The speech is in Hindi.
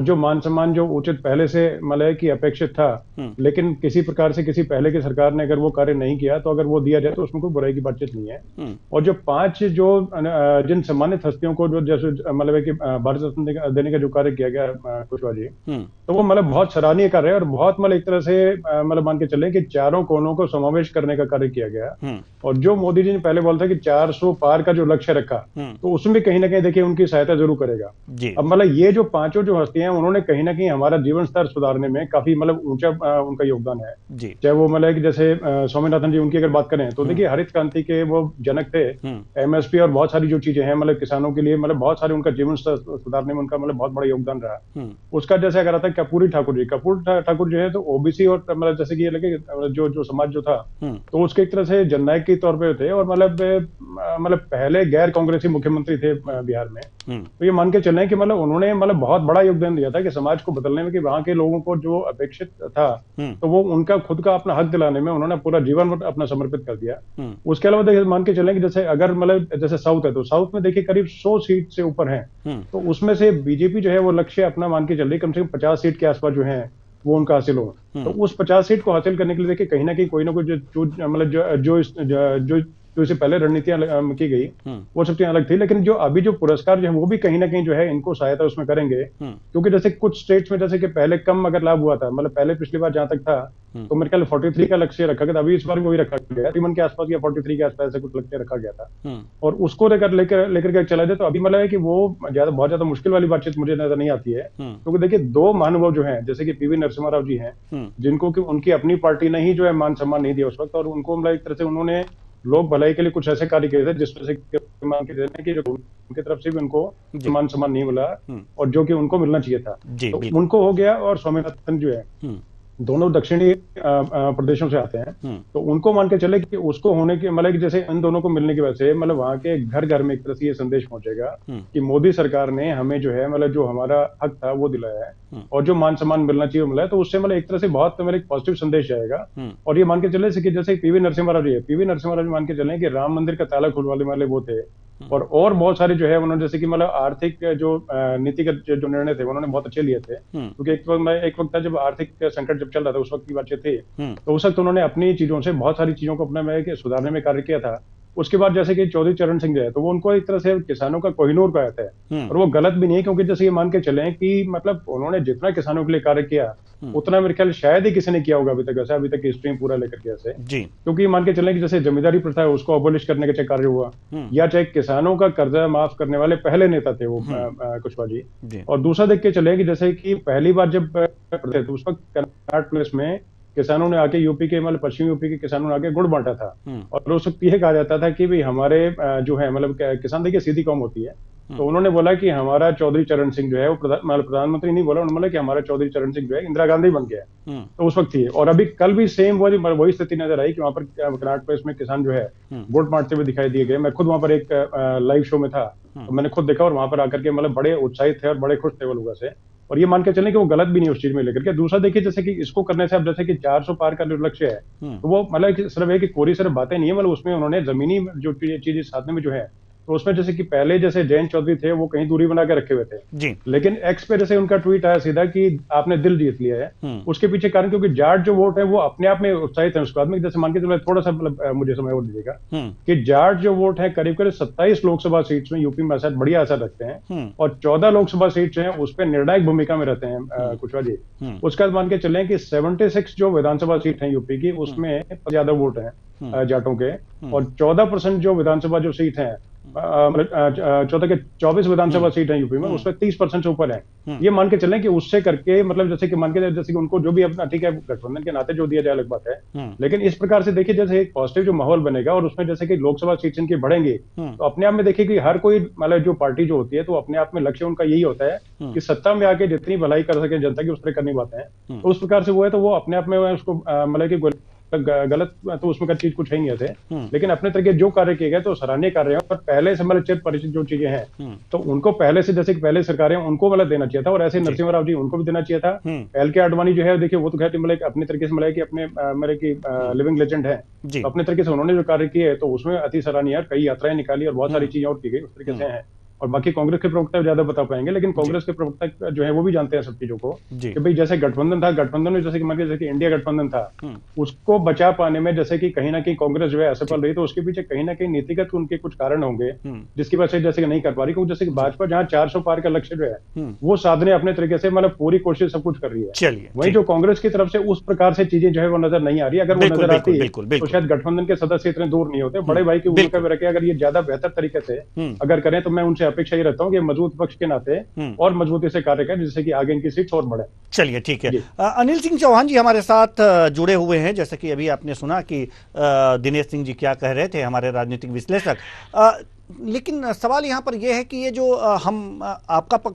जो मान सम्मान जो उचित पहले से मतलब कि अपेक्षित था, हम्म। लेकिन किसी प्रकार से किसी पहले की सरकार ने अगर वो कार्य नहीं किया, तो अगर वो दिया जाए तो उसमें कोई बुराई की बातचीत नहीं है। हम्म। और जो पांच जो जिन सम्मानित हस्तियों को जो जैसे मतलब है कि भारत रत्न देने का जो कार्य किया गया कुशवाहा जी, हम्म। तो वो मतलब बहुत सराहनीय कार्य है। और बहुत मतलब एक तरह से मतलब मान के चले कि चारों कोनों को समावेश करने का कार्य किया गया। हम्म। और जो मोदी जी ने पहले बोला था कि 400 पार का जो लक्ष्य रखा, हम्म। तो उसमें भी कहीं ना कहीं देखिए उनकी सहायता जरूर करेगा। जी। अब मतलब ये जो पांचों जो हस्तियां हैं, उन्होंने कहीं ना कहीं हमारा जीवन स्तर सुधारने में काफी मतलब ऊंचा उनका योगदान है। जी। चाहे वो मतलब कि जैसे स्वामीनाथन जी, उनकी अगर बात करें तो हम्म। देखिए हरित क्रांति के वो जनक थे। हम्म। एमएसपी और बहुत सारी जो चीजें हैं मतलब किसानों के लिए, मतलब बहुत सारे उनका जीवन स्तर सुधारने में उनका मतलब बहुत बड़ा योगदान रहा। हम्म। उसका जैसे अगर आता है कर्पूरी ठाकुर जी, ठाकुर जो है तो ओबीसी और मतलब जैसे कि ये लगे जो जो समाज जो था, हम्म। तो उसके एक तरह से जननायक के तौर पे थे। और मतलब पहले गैर कांग्रेसी मुख्यमंत्री थे बिहार में। हम्म। तो ये मान के चलें कि मतलब उन्होंने मतलब बहुत बड़ा योगदान दिया था कि समाज को बदलने में, कि वहां के लोगों को जो अपेक्षित था, हम्म। तो वो उनका खुद का अपना हक दिलाने में उन्होंने पूरा जीवन अपना समर्पित कर दिया। हम्म। उसके अलावा देखिए मान के चलें कि जैसे अगर मतलब जैसे साउथ है, तो साउथ में देखिए करीब 100 सीट से ऊपर है। हम्म। तो उसमें से बीजेपी जो है वो लक्ष्य अपना मान के चल रही है, कम से कम 50 सीट के आसपास जो है वो उनका हासिल हो। तो हम्म। उस 50 सीट को हासिल करने के लिए देखिए कहीं ना कहीं कोई ना कोई मतलब जो इससे पहले रणनीतियां की गई, हम्म। वो सब चीजें अलग थी। लेकिन जो अभी जो पुरस्कार जो है वो भी कहीं ना कहीं जो है इनको सहायता उसमें करेंगे। हम्म। क्योंकि जैसे कुछ स्टेट्स में जैसे कि पहले कम अगर लाभ हुआ था, मतलब पहले पिछली बार जहां तक था, हम्म। तो मेरे ख्याल 43 का लक्ष्य रखा गया था। अभी इस बार भी वही रखा गया, 31 के आसपास या 43 के आसपास ऐसे कुछ लक्ष्य रखा गया था। हम्म। और उसको लेकर लेकर लेकर के चला जाए, तो अभी मतलब है कि वो ज्यादा बहुत ज्यादा मुश्किल वाली बातचीत मुझे नजर नहीं आती है। हम्म। क्योंकि देखिए दो महानुभाव जो हैं, जैसे कि पीवी नरसिम्हा राव जी हैं, हम्म। जिनको कि उनकी अपनी पार्टी ने ही जो है मान सम्मान नहीं दिया उस वक्त, और उनको मतलब एक तरह से उन्होंने लोक भलाई के लिए कुछ ऐसे कार्य किए थे जिसमें से मान के देने की जो उनकी तरफ से भी उनको जी। मान सम्मान नहीं मिला, हम्म। और जो कि उनको मिलना चाहिए था। जी, तो बिल्कुल। उनको हो गया। और स्वामीनाथन जो है, हम्म। दोनों दक्षिणी प्रदेशों से आते हैं। हम्म। तो उनको मान के चले कि उसको होने के मतलब कि जैसे इन दोनों को मिलने की वजह से मतलब वहां के घर घर में एक तरह से ये संदेश पहुंचेगा हम्म। कि मोदी सरकार ने हमें जो है मतलब जो हमारा हक था वो दिलाया है, हम्म। और जो मान सम्मान मिलना चाहिए वो मिला है। तो उससे मतलब एक तरह से बहुत मतलब एक पॉजिटिव संदेश जाएगा। हम्म। और ये मान के चले कि जैसे पीवी नरसिम्हा राव जी है, पीवी नरसिम्हा राव जी मान के चले कि राम मंदिर का ताला खुलवाने वाले वो थे। हम्म। और बहुत सारे जो है उन्होंने जैसे कि मतलब आर्थिक जो नीतिगत जो निर्णय थे उन्होंने बहुत अच्छे लिए थे। हम्म। क्योंकि एक वक्त था जब आर्थिक संकट जब चल रहा था, उस वक्त की बातचीत थी। हम्म। तो उस वक्त उन्होंने अपनी चीजों से बहुत सारी चीजों को अपने में कि सुधारने में कार्य किया था। उसके बाद जैसे कि चौधरी चरण सिंह जो है, तो वो उनको एक तरह से किसानों का कोहिनूर कहा जाता है। हम्म। और वो गलत भी नहीं है, क्योंकि जैसे ये मान के चले कि मतलब उन्होंने जितना किसानों के लिए कार्य किया, हम्म। उतना मेरे ख्याल शायद ही किसी ने किया होगा अभी तक, ऐसा अभी तक हिस्ट्री में पूरा लेकर के ऐसे। जी। क्योंकि मान के चले कि जैसे जमींदारी प्रथा है उसको अबोलिश करने का चाहे कार्य हुआ, हम्म। या चाहे किसानों का कर्जा माफ करने वाले पहले नेता थे वो हम्म। कुशवाहा जी। जी। और दूसरा देख के चले कि जैसे कि पहली बार जब थे, तो उस वक्त कनाट प्लेस में किसानों ने आके यूपी के मतलब पश्चिमी यूपी के किसानों ने आके गुड़ बांटा था। हम्म। और उस वक्त ये कहा जाता था कि भाई हमारे जो है मतलब किसान देखिए सीधी कौम होती है। हम्म। तो उन्होंने बोला कि हमारा चौधरी चरण सिंह जो है वो मतलब प्रधानमंत्री नहीं बोला, उन्होंने बोला कि हमारा चौधरी चरण सिंह जो है इंदिरा गांधी बन गया है। हम्म। तो उस वक्त थी। और अभी कल भी सेम वही वही स्थिति नजर आई कि वहां पर कनाट प्लेस में किसान जो है हम्म। गुड़ बांटते हुए दिखाई दिए गए। मैं खुद वहां पर एक लाइव शो में था, हम्म। तो मैंने खुद देखा। और वहां पर आकर के मतलब बड़े उत्साहित थे और बड़े खुश थे वो लोगों से। और ये मान के चलें कि वो गलत भी नहीं उस चीज में लेकर के। दूसरा देखिए जैसे कि इसको करने से अब जैसे कि 400 पार का जो लक्ष्य है, हम्म। तो वो मतलब कि सिर्फ है कि कोरी सिर्फ बातें नहीं है, मतलब उसमें उन्होंने जमीनी जो चीजें साधने में जो है, तो उसमें जैसे कि पहले जैसे जयंत चौधरी थे वो कहीं दूरी बना के रखे हुए थे। जी। लेकिन एक्स पे जैसे उनका ट्वीट आया सीधा कि आपने दिल जीत लिया है। हम्म। उसके पीछे कारण क्योंकि जाट जो वोट है वो अपने आप में उत्साहित है उसके बाद में। जैसे मान के चलो थोड़ा सा मतलब मुझे समय और दीजिएगा हम्म। कि जाट जो वोट है करीब करीब 27 लोकसभा सीट्स में यूपी में असर बढ़िया असर रखते हैं। हम्म। और 14 लोकसभा सीट्स हैं उस पर निर्णायक भूमिका में रहते हैं हम्म। कुशवाहा जी। हम्म। उसके बाद मान के चलें कि 76 जो विधानसभा सीट है यूपी की, हम्म। उसमें ज्यादा वोट है हम्म। जाटों के। हम्म। और 14% जो विधानसभा जो सीट है, मतलब 14 के 24 विधानसभा हम्म। सीट है यूपी में, हम्म। उसमें 30% से ऊपर है। हम्म। ये मान के चलें कि उससे करके मतलब जैसे कि मान के जैसे कि उनको जो भी अपना ठीक है गठबंधन के नाते जो दिया जाए अलग बात है। हम्म। लेकिन इस प्रकार से देखिए जैसे एक पॉजिटिव जो माहौल बनेगा, और उसमें जैसे कि लोकसभा सीट्स इनकी बढ़ेंगी, हम्म। तो अपने आप में देखिए कि हर कोई मतलब जो पार्टी जो होती है, तो अपने आप में लक्ष्य उनका यही होता है हम्म। कि सत्ता में आके जितनी भलाई कर सके जनता की, उस तरह करनी बातें हैं। हम्म। तो उस प्रकार से वो है, तो वो अपने आप में उसको मतलब कि गलत तो उसमें का चीज कुछ है ही नहीं ऐसे। हम्म। लेकिन अपने तरीके जो कार्य किए गए तो सराहनीय कार्य है। और पहले से मतलब चिर परिचित जो चीजें हैं, हम्म। तो उनको पहले से जैसे कि पहले सरकारें उनको मतलब देना चाहिए था। और ऐसे जी। नरसिम्हा राव जी उनको भी देना चाहिए था। हम्म। एल के आडवाणी जो है देखिए वो तो कहते मतलब अपने तरीके से मतलब कि अपने मतलब की हम्म। लिविंग लेजेंड है। जी। तो अपने तरीके से उन्होंने जो कार्य किए तो उसमें अति सराहनीय है। कई यात्राएं निकाली और बहुत सारी हम्म। चीजें और की गई उस तरीके से हम्म। हैं। और बाकी कांग्रेस के प्रवक्ता ज्यादा बता पाएंगे, लेकिन कांग्रेस के प्रवक्ता जो है वो भी जानते हैं सब चीजों को कि भाई जैसे गठबंधन था, गठबंधन में जैसे कि मान लीजिए कि इंडिया गठबंधन था, उसको बचा पाने में जैसे कि कहीं ना कहीं कांग्रेस जो है असफल रही, तो उसके पीछे कहीं ना कहीं नीतिगत उनके कुछ कारण होंगे जिसकी वजह से जैसे कि नहीं कर पा रही, क्योंकि जैसे कि भाजपा जहां 400 पार का लक्ष्य जो है वो साधने अपने तरीके से मतलब पूरी कोशिश सब कुछ कर रही है। चलिए, वहीं जो कांग्रेस की तरफ से उस प्रकार से चीजें जो है वो नजर नहीं आ रही। अगर वो नजर आती तो शायद गठबंधन के सदस्य इतने दूर नहीं होते। बड़े भाई की भूमिका में रखे अगर ये ज्यादा बेहतर तरीके से अगर करें तो मैं उनसे अपेक्षा ही रहता हूँ कि मजबूत पक्ष के नाते और मजबूती से कार्य करें, जिससे कि आगे इनकी सीट और बढ़े। चलिए, ठीक है। अनिल सिंह चौहान जी हमारे साथ जुड़े हुए हैं। जैसे कि अभी आपने सुना कि दिनेश सिंह जी क्या कह रहे थे, हमारे राजनीतिक विश्लेषक। लेकिन सवाल यहाँ पर यह है कि ये जो हम आपका